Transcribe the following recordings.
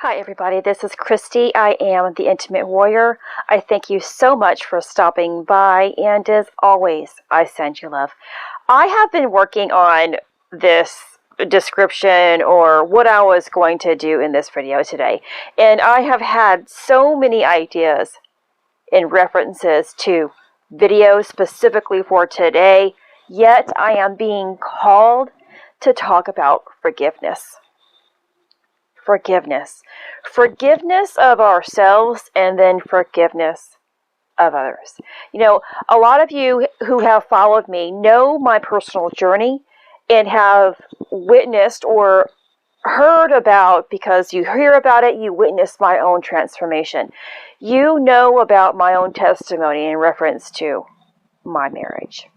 Hi everybody, this is Christy. I am the Intimate Warrior. I thank you so much for stopping by, and as always, I send you love. I have been working on this description or what I was going to do in this video today, and I have had so many ideas in references to videos specifically for today, yet I am being called to talk about forgiveness. Forgiveness of ourselves, and then forgiveness of others. You know, a lot of you who have followed me know my personal journey and have witnessed or heard about, because you hear about it, you witness my own transformation. You know about my own testimony in reference to my marriage.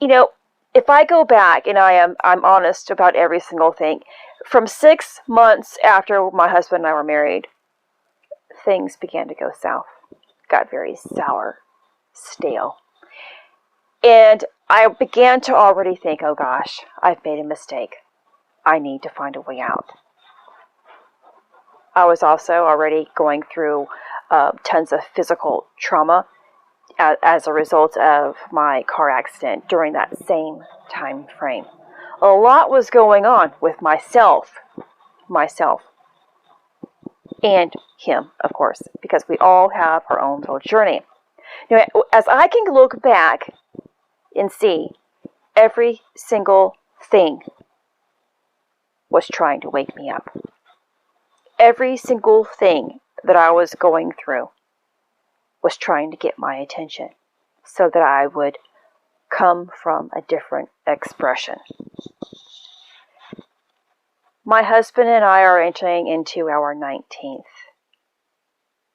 You know, if I go back, and I'm honest about every single thing, from 6 months after my husband and I were married, things began to go south. Got very sour, stale. And I began to already think, oh gosh, I've made a mistake. I need to find a way out. I was also already going through tons of physical trauma as a result of my car accident during that same time frame. A lot was going on with myself, and him, of course, because we all have our own little journey. Now, as I can look back and see, every single thing was trying to wake me up. Every single thing that I was going through was trying to get my attention so that I would come from a different expression. My husband and I are entering into our 19th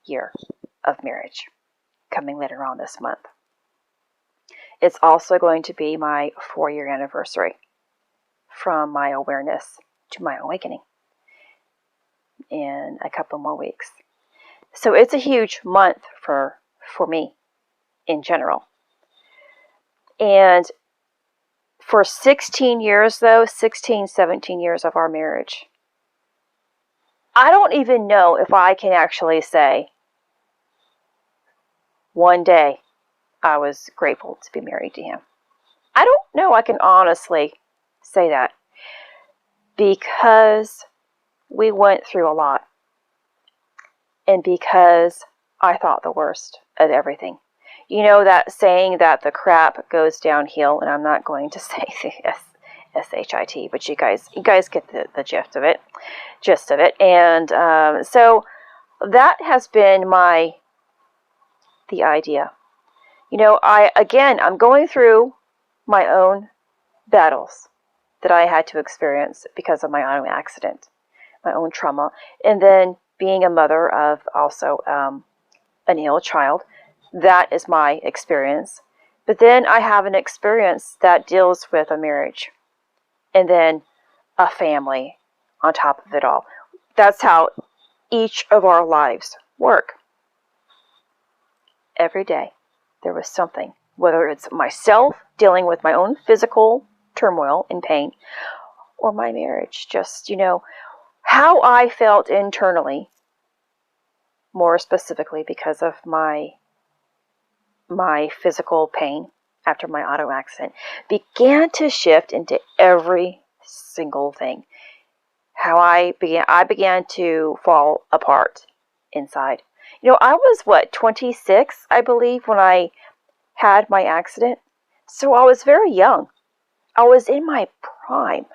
year of marriage, coming later on this month. It's also going to be my 4-year anniversary from my awareness to my awakening in a couple more weeks. So it's a huge month for me in general. And for 16 years, 17 years of our marriage, I don't even know if I can actually say one day I was grateful to be married to him. I don't know I can honestly say that, because we went through a lot, and because I thought the worst of everything. You know that saying that the crap goes downhill, and I'm not going to say S-H-I-T, but you guys get the gist of it. And so that has been the idea. You know, I'm going through my own battles that I had to experience because of my own accident, my own trauma, and then being a mother of also an ill child. That is my experience. But then I have an experience that deals with a marriage and then a family on top of it all. That's how each of our lives work. Every day there was something, whether it's myself dealing with my own physical turmoil and pain, or my marriage, just, how I felt internally, more specifically because of my physical pain after my auto accident, began to shift into every single thing. How I began to fall apart inside. I was 26, I believe, when I had my accident. So I was very young. I was in my prime.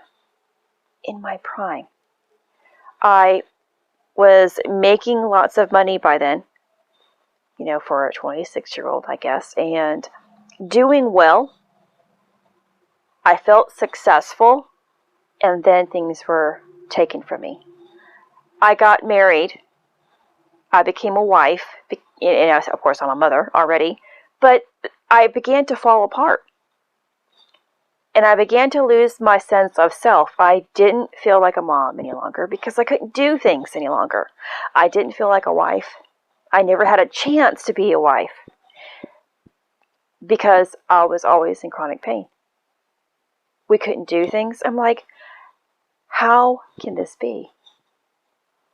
I was making lots of money by then, for a 26-year-old, I guess, and doing well. I felt successful, and then things were taken from me. I got married. I became a wife, and of course I'm a mother already, but I began to fall apart. And I began to lose my sense of self. I didn't feel like a mom any longer because I couldn't do things any longer. I didn't feel like a wife. I never had a chance to be a wife because I was always in chronic pain. We couldn't do things. I'm like, How can this be?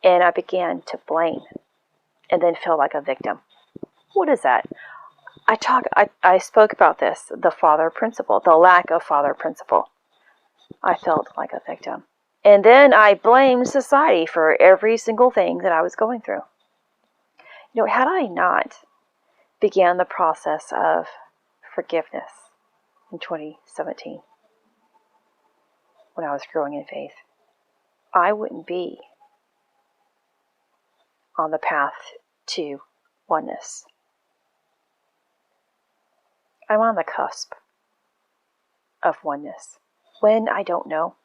And I began to blame and then feel like a victim. What is that? I spoke about this, the father principle, the lack of father principle. I felt like a victim. And then I blamed society for every single thing that I was going through. Had I not began the process of forgiveness in 2017, when I was growing in faith, I wouldn't be on the path to oneness. I'm on the cusp of oneness. When, I don't know.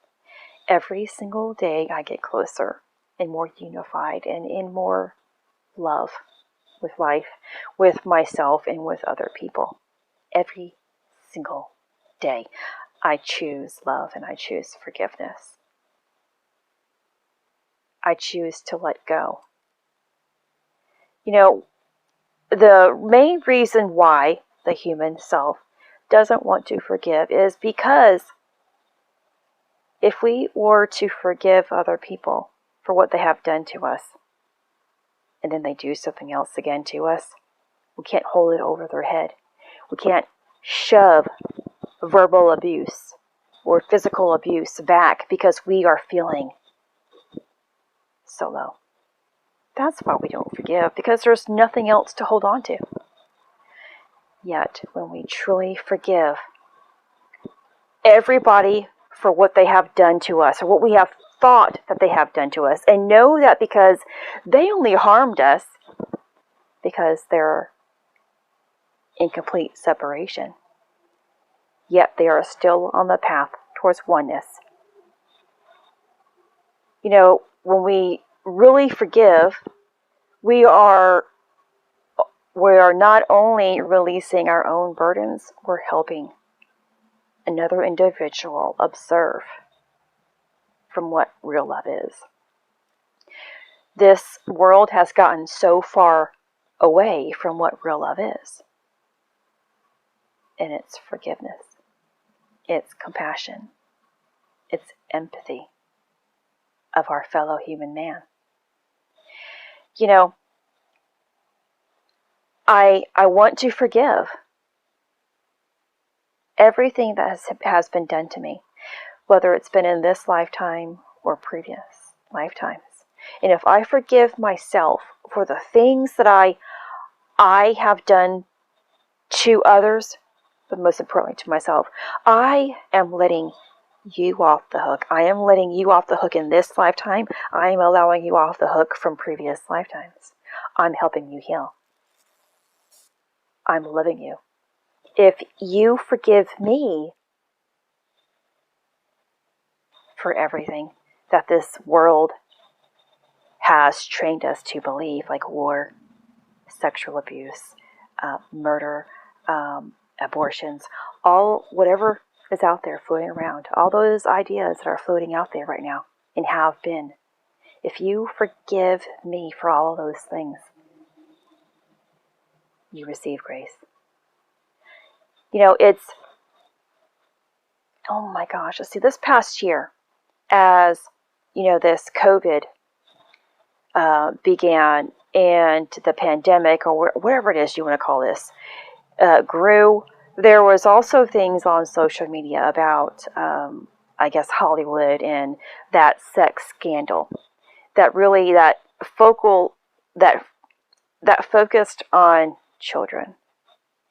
Every single day I get closer and more unified and in more love with life, with myself, and with other people. Every single day I choose love and I choose forgiveness. I choose to let go. The main reason why the human self doesn't want to forgive is because if we were to forgive other people for what they have done to us, and then they do something else again to us, we can't hold it over their head. We can't shove verbal abuse or physical abuse back because we are feeling so low. That's why we don't forgive, because there's nothing else to hold on to. Yet, when we truly forgive everybody for what they have done to us, or what we have thought that they have done to us, and know that because they only harmed us because they're in complete separation, yet they are still on the path towards oneness. When we really forgive, we are not only releasing our own burdens, we're helping another individual observe from what real love is. This world has gotten so far away from what real love is. And it's forgiveness. It's compassion. It's empathy of our fellow human man. I want to forgive everything that has been done to me, whether it's been in this lifetime or previous lifetimes. And if I forgive myself for the things that I have done to others, but most importantly to myself, I am letting you off the hook. I am letting you off the hook in this lifetime. I am allowing you off the hook from previous lifetimes. I'm helping you heal. I'm loving you. If you forgive me for everything that this world has trained us to believe, like war, sexual abuse, murder, abortions, whatever is out there floating around, all those ideas that are floating out there right now and have been, if you forgive me for all of those things, you receive grace. It's, oh my gosh, see, this past year, as this COVID began and the pandemic, or whatever it is you want to call this, grew, there was also things on social media about, I guess, Hollywood and that sex scandal that focused on children.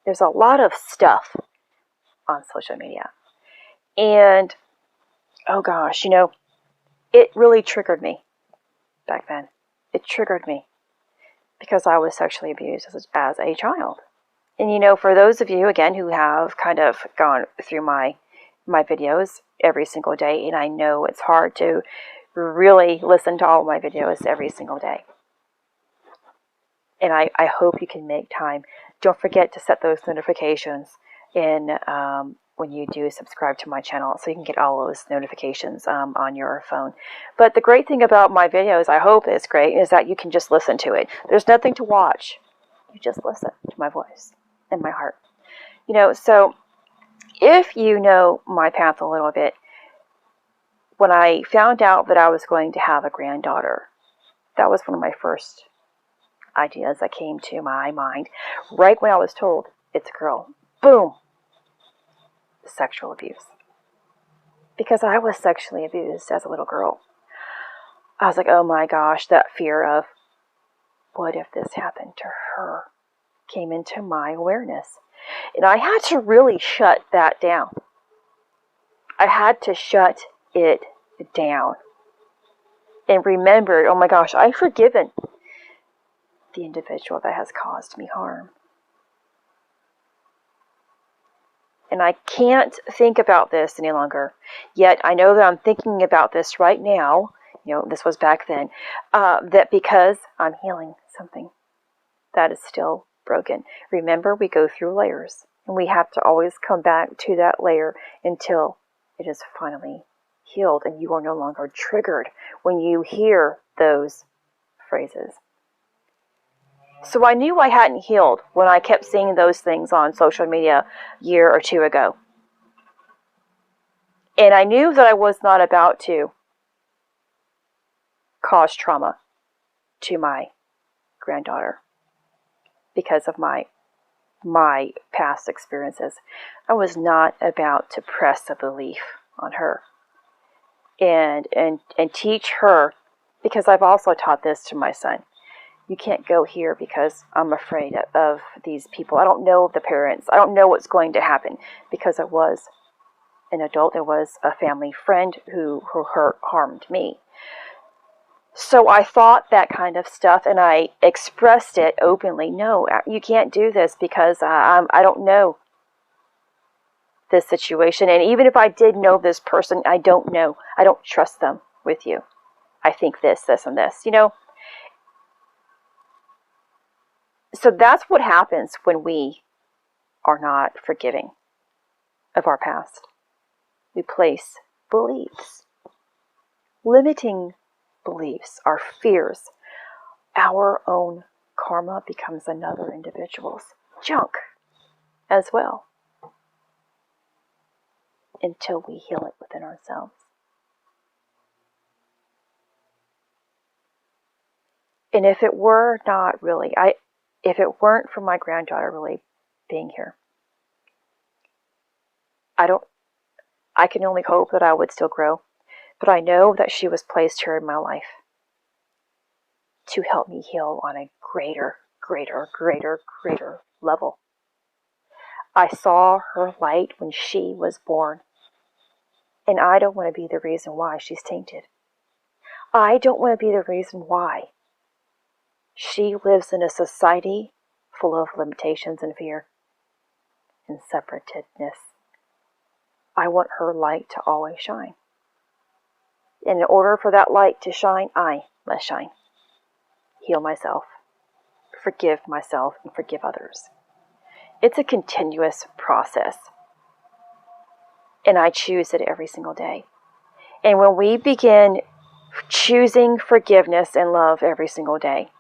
There's a lot of stuff on social media. And, oh gosh, it really triggered me back then. It triggered me because I was sexually abused as a child. And, for those of you, again, who have kind of gone through my videos every single day, and I know it's hard to really listen to all my videos every single day. And I hope you can make time. Don't forget to set those notifications in when you do subscribe to my channel, so you can get all those notifications on your phone. But the great thing about my videos, I hope it's great, is that you can just listen to it. There's nothing to watch. You just listen to my voice and my heart. So if you know my path a little bit, when I found out that I was going to have a granddaughter, that was one of my first ideas that came to my mind. Right when I was told it's a girl, boom, sexual abuse. Because I was sexually abused as a little girl. I was like, oh my gosh, that fear of what if this happened to her came into my awareness. And I had to really shut that down. I had to shut it down. And remembered, oh my gosh, I've forgiven the individual that has caused me harm. And I can't think about this any longer. Yet I know that I'm thinking about this right now. This was back then. That because I'm healing something that is still broken. Remember, we go through layers. And we have to always come back to that layer until it is finally healed. And you are no longer triggered when you hear those phrases. So I knew I hadn't healed when I kept seeing those things on social media a year or two ago. And I knew that I was not about to cause trauma to my granddaughter because of my past experiences. I was not about to press a belief on her and teach her, because I've also taught this to my son. You can't go here because I'm afraid of these people. I don't know the parents. I don't know what's going to happen, because it was an adult. It was a family friend who harmed me. So I thought that kind of stuff, and I expressed it openly. No, you can't do this because I don't know this situation. And even if I did know this person, I don't know. I don't trust them with you. I think this, and this, So that's what happens when we are not forgiving of our past. We place beliefs, limiting beliefs, our fears. Our own karma becomes another individual's junk as well, until we heal it within ourselves. And if it were not really, if it weren't for my granddaughter really being here, I can only hope that I would still grow. But I know that she was placed here in my life to help me heal on a greater level. I saw her light when she was born. And I don't want to be the reason why she's tainted. I don't want to be the reason why she lives in a society full of limitations and fear and separatedness. I want her light to always shine. And in order for that light to shine, I must shine. Heal myself, forgive myself, and forgive others. It's a continuous process. And I choose it every single day. And when we begin choosing forgiveness and love every single day,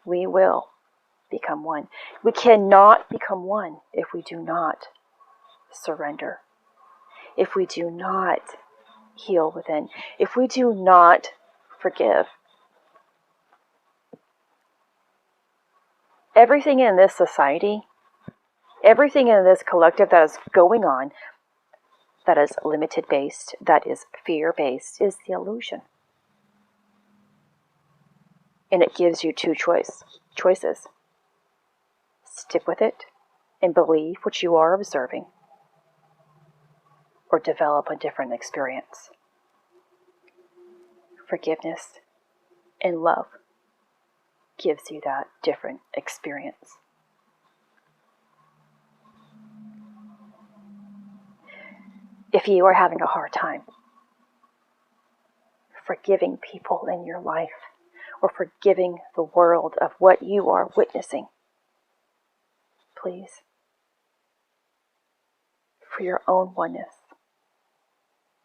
we will become one. We cannot become one if we do not surrender, if we do not heal within, if we do not forgive. Everything in this society, everything in this collective that is going on, that is limited based, that is fear based, is the illusion. And it gives you two choices. Stick with it and believe what you are observing, or develop a different experience. Forgiveness and love gives you that different experience. If you are having a hard time forgiving people in your life, or forgiving the world of what you are witnessing, please, for your one oneness,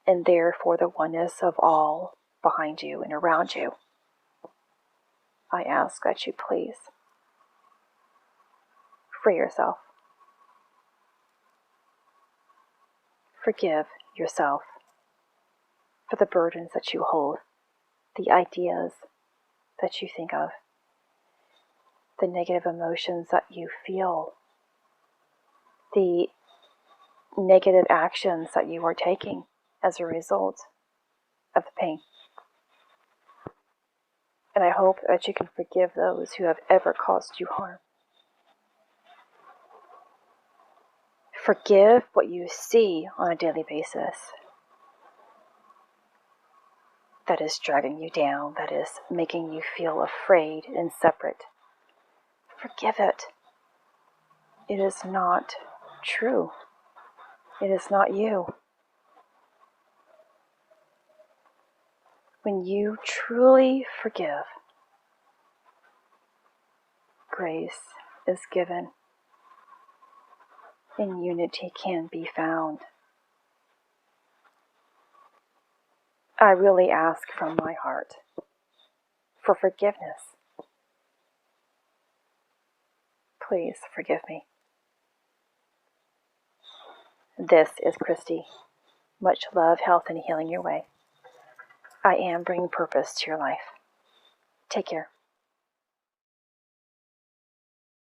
and therefore the oneness of all behind you and around you, I ask that you please free yourself. Forgive yourself for the burdens that you hold, the ideas that you think of, the negative emotions that you feel, the negative actions that you are taking as a result of the pain. And I hope that you can forgive those who have ever caused you harm. Forgive what you see on a daily basis that is dragging you down, that is making you feel afraid and separate. Forgive it. It is not true. It is not you. When you truly forgive, grace is given and unity can be found. I really ask from my heart for forgiveness. Please forgive me. This is Christy. Much love, health, and healing your way. I am bringing purpose to your life. Take care.